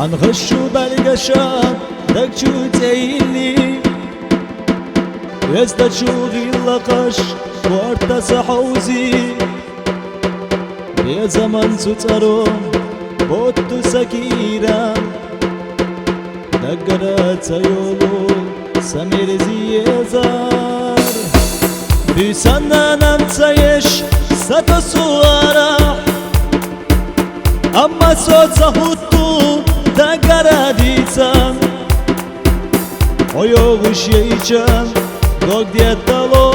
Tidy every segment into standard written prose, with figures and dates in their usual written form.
هنخشو برگشم دکچو تیلی وزد شوغي لقش وارتس حوزي بيا زمان سترون بوتو سكيرا دقرات يولو سمير زيزار بيسانا نمتيش ستو سوارا اما صوت سهوتو دقرا ديتا ويو غشيشان Dog diettalo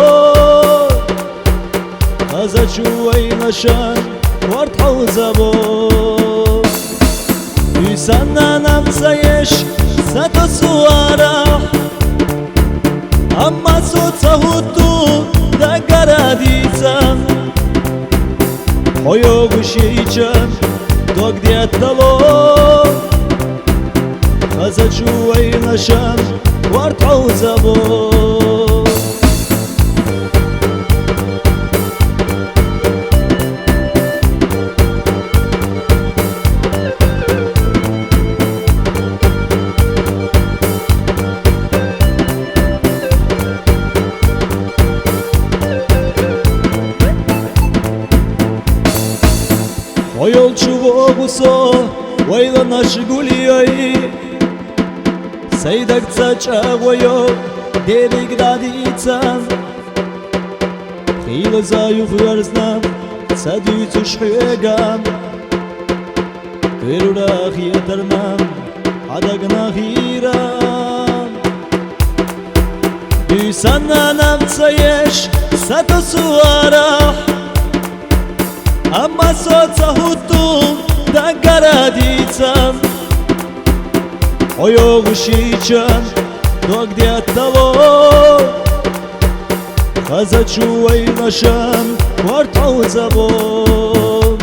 Haza čuvaj našan Kvart hauzabo Hüsanna namsayeš Sato suara Amma soca hutu Da garadica Hoyo gušićan Dog diettalo Haza čuvaj našan Kvart hauzabo O yolcu voguso Vayla naşı guliyay Sejdak cača vojo Derik radican Hila zaju vrznam Caducu šhegam Kırurah yetermem Adagna hiram Hüsanna namcayeš Sato suarah Amma soca hutu da garadicam Ojo gušićan dok djettalo Haza čuvaj našan kvart hauzabom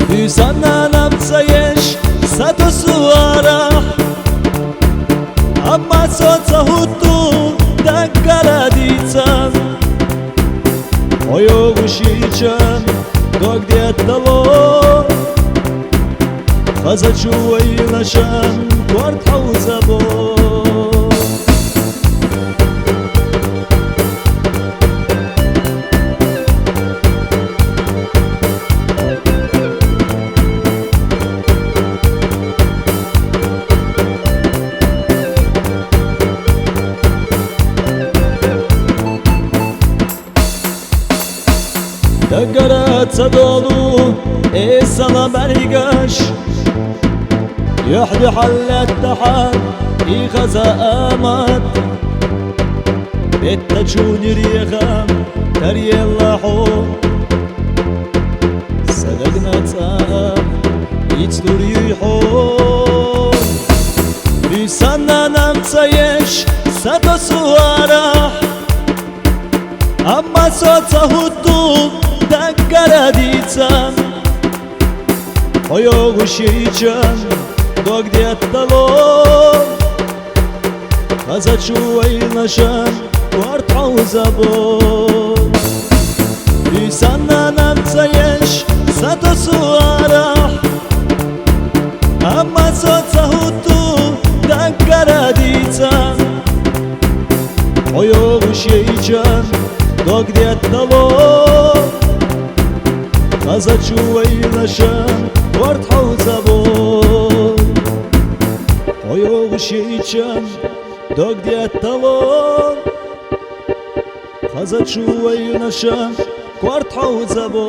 Hüsanna namcayeš sato suara Amma soca hutu da garadicam Ojo gušićan dok djettalo Haza čuvaj našan kvart hauzabo دقرات دولو إيسانا بريقاش يحدي حل التحال إيخزا آمات بيتا تشوني ريخام تري اللحو صدقنا تام يتدور يحو بيسانا نمتيش ساتو سوارح أما صوتا هدو da garadicam Ojo gušićan dok djettalo Haza čuvaj našan kvart hauzabo Hüsanna namcayeš sato suarah Amma soca hutu da garadicam Ojo gušićan dok djettalo Haza čuvaj našan kvart hauzabo Ojo gušićan dok djettalo Haza čuvaj našan kvart hauzabo